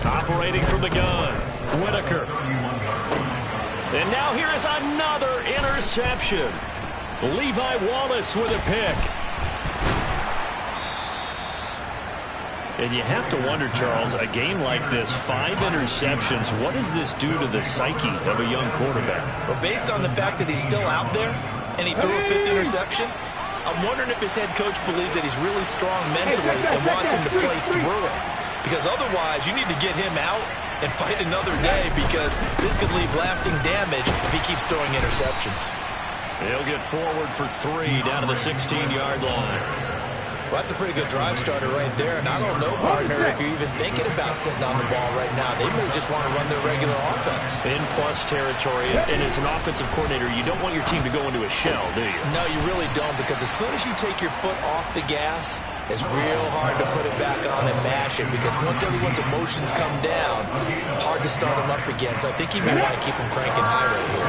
Operating from the gun, Whitaker. And now here is another interception. Levi Wallace with a pick. And you have to wonder, Charles, a game like this, 5 interceptions, what does this do to the psyche of a young quarterback? Well, based on the fact that he's still out there and he threw a 5th interception, I'm wondering if his head coach believes that he's really strong mentally and wants him to play through it. Because otherwise, you need to get him out and fight another day, because this could leave lasting damage if he keeps throwing interceptions. He'll get forward for 3 down to the 16-yard line. Well, that's a pretty good drive starter right there. And I don't know, partner, if you're even thinking about sitting on the ball right now. They may just want to run their regular offense. In plus territory, and as an offensive coordinator, you don't want your team to go into a shell, do you? No, you really don't, because as soon as you take your foot off the gas, it's real hard to put it back on and mash it, because once everyone's emotions come down, hard to start them up again. So I think you may want to keep them cranking high right here.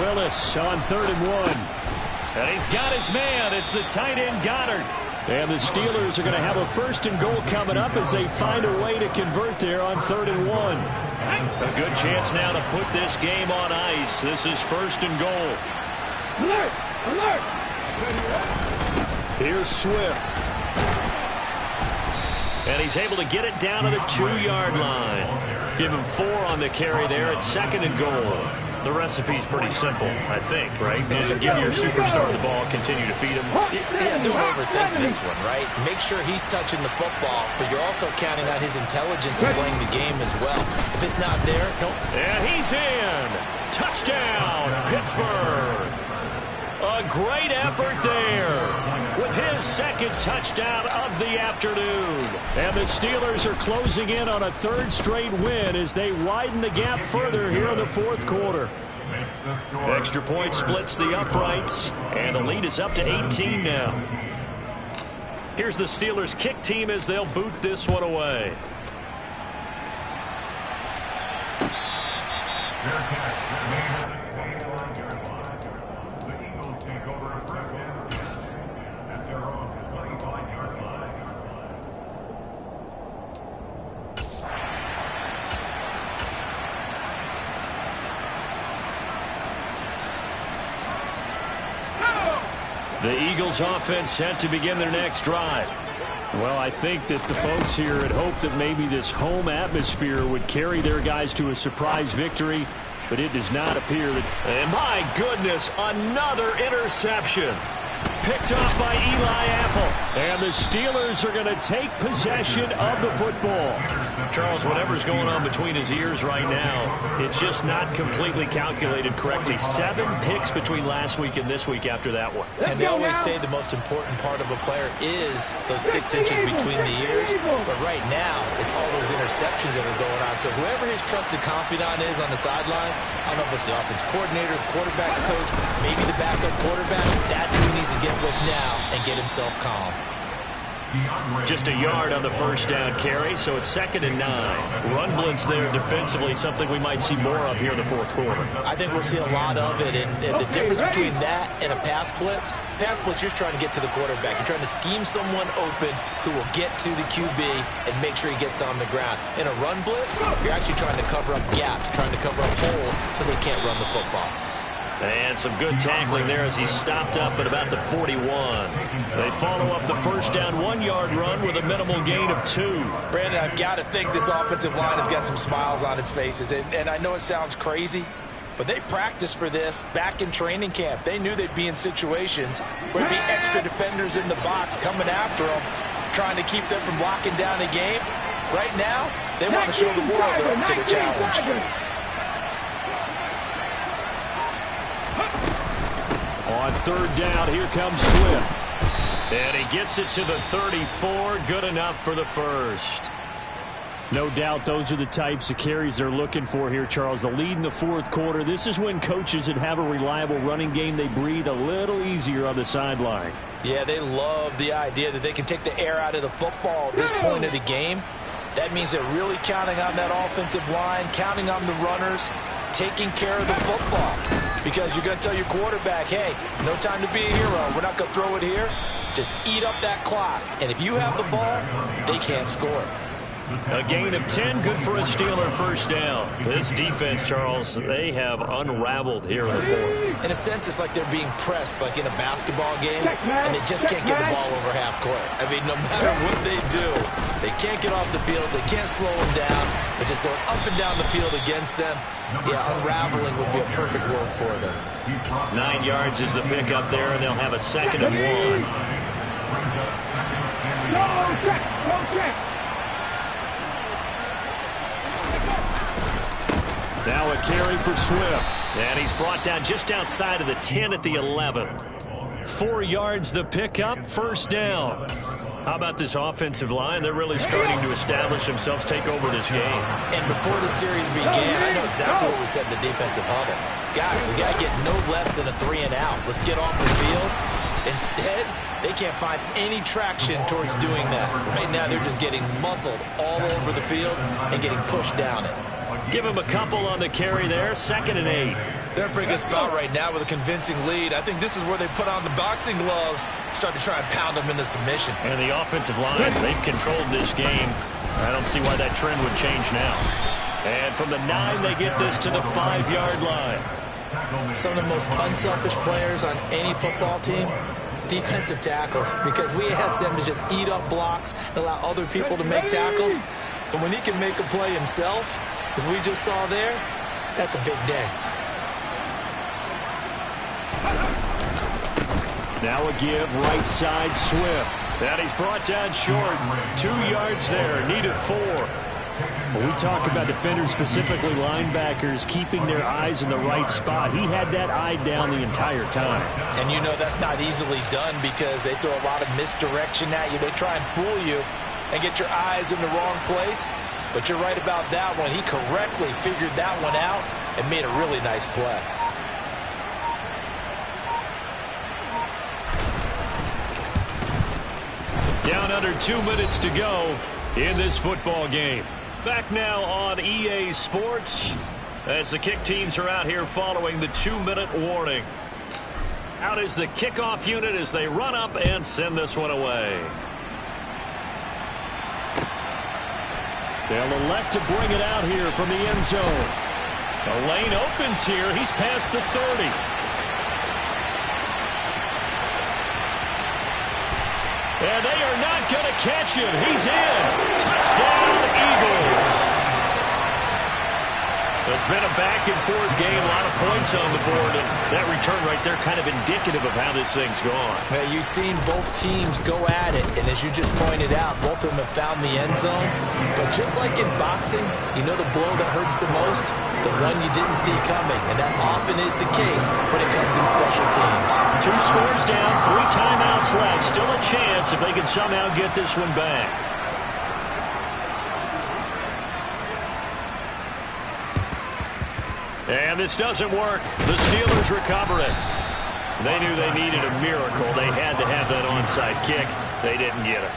Willis on 3rd and 1. And he's got his man. It's the tight end Goddard. And the Steelers are going to have a 1st and goal coming up as they find a way to convert there on 3rd and 1. A good chance now to put this game on ice. This is 1st and goal. Alert! Alert! Here's Swift. And he's able to get it down to the 2-yard line. Give him 4 on the carry there at 2nd and goal. The recipe's pretty simple, I think, right? Just give your superstar the ball, continue to feed him. Yeah, don't overthink this one, right? Make sure he's touching the football, but you're also counting on his intelligence in playing the game as well. If it's not there, don't... And he's in! Touchdown, Pittsburgh! A great effort there with his 2nd touchdown of the afternoon. And the Steelers are closing in on a 3rd straight win as they widen the gap further here in the 4th quarter. Extra point splits the uprights, and the lead is up to 18 now. Here's the Steelers kick team as they'll boot this one away. The Eagles offense set to begin their next drive. Well, I think that the folks here had hoped that maybe this home atmosphere would carry their guys to a surprise victory, but it does not appear that... And my goodness, another interception. Picked off by Eli Apple. And the Steelers are going to take possession of the football. Charles, whatever's going on between his ears right now, it's just not completely calculated correctly. 7 picks between last week and this week after that one. And they always say the most important part of a player is those 6 inches between the ears. But right now, it's all those interceptions that are going on. So whoever his trusted confidant is on the sidelines, I don't know if it's the offense coordinator, the quarterback's coach, maybe the backup quarterback, that's who he needs to get with now and get himself calm. Just a yard on the 1st down carry, so it's 2nd and 9. Run blitz there defensively, something we might see more of here in the 4th quarter. I think we'll see a lot of it, and the difference between that and a pass blitz, you're just trying to get to the quarterback. You're trying to scheme someone open who will get to the QB and make sure he gets on the ground. In a run blitz, you're actually trying to cover up gaps, trying to cover up holes so they can't run the football. And some good tackling there as he stopped up at about the 41. They follow up the 1st down 1-yard run with a minimal gain of 2. Brandon, I've got to think this offensive line has got some smiles on its faces. And I know it sounds crazy, but they practiced for this back in training camp. They knew they'd be in situations where there'd be extra defenders in the box coming after them, trying to keep them from locking down a game. Right now, they want to show the world they're up to the challenge. On 3rd down, here comes Swift. And he gets it to the 34. Good enough for the 1st. No doubt those are the types of carries they're looking for here, Charles. The lead in the 4th quarter. This is when coaches that have a reliable running game, they breathe a little easier on the sideline. Yeah, they love the idea that they can take the air out of the football at this point of the game. That means they're really counting on that offensive line, counting on the runners, taking care of the football. because you're going to tell your quarterback, hey, no time to be a hero. We're not going to throw it here. Just eat up that clock. And if you have the ball, they can't score. A gain of 10, good for a Steeler first down. This defense, Charles, they have unraveled here in the fourth. In a sense, it's like they're being pressed, like in a basketball game, and they just can't get the ball over half court. I mean, no matter what they do, they can't get off the field. They can't slow them down. They're just going up and down the field against them. Yeah, unraveling would be a perfect word for them. 9 yards is the pickup there, and they'll have a 2nd and 1. No check, no check. Now a carry for Swift. And he's brought down just outside of the 10 at the 11. 4 yards the pickup, first down. How about this offensive line? They're really starting to establish themselves, take over this game. And before the series began, I know exactly what we said in the defensive huddle. Guys, we got to get no less than a 3 and out. Let's get off the field. Instead, they can't find any traction towards doing that. Right now, they're just getting muscled all over the field and getting pushed down it. Give him a couple on the carry there, 2nd and 8. They're in a pretty good spot right now with a convincing lead. I think this is where they put on the boxing gloves, start to try and pound them into submission. And the offensive line, they've controlled this game. I don't see why that trend would change now. And from the 9, they get this to the 5-yard line. Some of the most unselfish players on any football team, defensive tackles, because we ask them to just eat up blocks and allow other people to make tackles. But when he can make a play himself, as we just saw there, that's a big day. Now a give, right side, Swift. And he's brought down short. 2 yards there, needed 4. When we talk about defenders, specifically linebackers, keeping their eyes in the right spot, he had that eye down the entire time. And you know that's not easily done because they throw a lot of misdirection at you. They try and fool you and get your eyes in the wrong place. But you're right about that one. He correctly figured that one out and made a really nice play. Down under 2 minutes to go in this football game. Back now on EA Sports as the kick teams are out here following the 2-minute warning. Out is the kickoff unit as they run up and send this one away. They'll elect to bring it out here from the end zone. The lane opens here. He's past the 30. And they are not going to catch him. He's in. Touchdown, Eagles. It's been a back-and-forth game, a lot of points on the board, and that return right there kind of indicative of how this thing's gone. Well, you've seen both teams go at it, and as you just pointed out, both of them have found the end zone. But just like in boxing, you know the blow that hurts the most? The one you didn't see coming, and that often is the case when it comes in special teams. 2 scores down, 3 timeouts left. Still a chance if they can somehow get this one back. And this doesn't work. The Steelers recover it. They knew they needed a miracle. They had to have that onside kick. They didn't get it.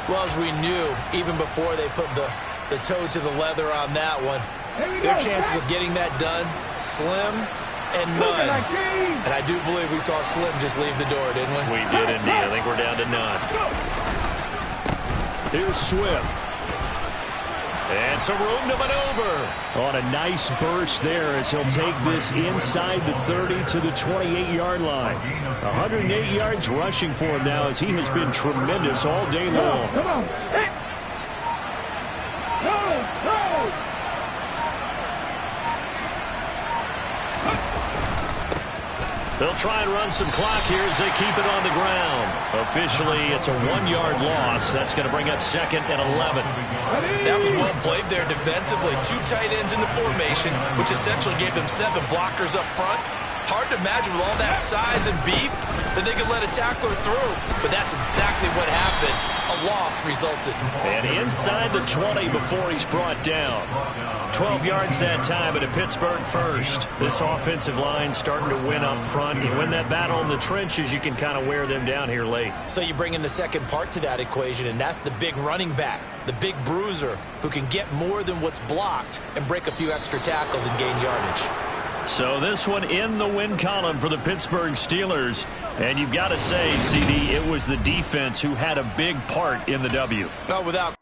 Well, as we knew, even before they put the toe to the leather on that one, their chances of getting that done, slim and none. And I do believe we saw Slim just leave the door, didn't we? We did indeed. I think we're down to none. Here's Swift. And some room to maneuver. On a nice burst there as he'll take this inside the 30 to the 28-yard line. 108 yards rushing for him now as he has been tremendous all day long. Come on. Go. They'll try and run some clock here as they keep it on the ground. Officially, it's a 1-yard loss. That's going to bring up 2nd and 11. That was well played there defensively. 2 tight ends in the formation, which essentially gave them 7 blockers up front. Hard to imagine with all that size and beef that they could let a tackler through. But that's exactly what happened. A loss resulted. And inside the 20 before he's brought down. 12 yards that time, and a Pittsburgh first. This offensive line starting to win up front. You win that battle in the trenches, you can kind of wear them down here late. So you bring in the second part to that equation, and that's the big running back, the big bruiser, who can get more than what's blocked and break a few extra tackles and gain yardage. So this one in the win column for the Pittsburgh Steelers. And you've got to say, CD, it was the defense who had a big part in the W. No, without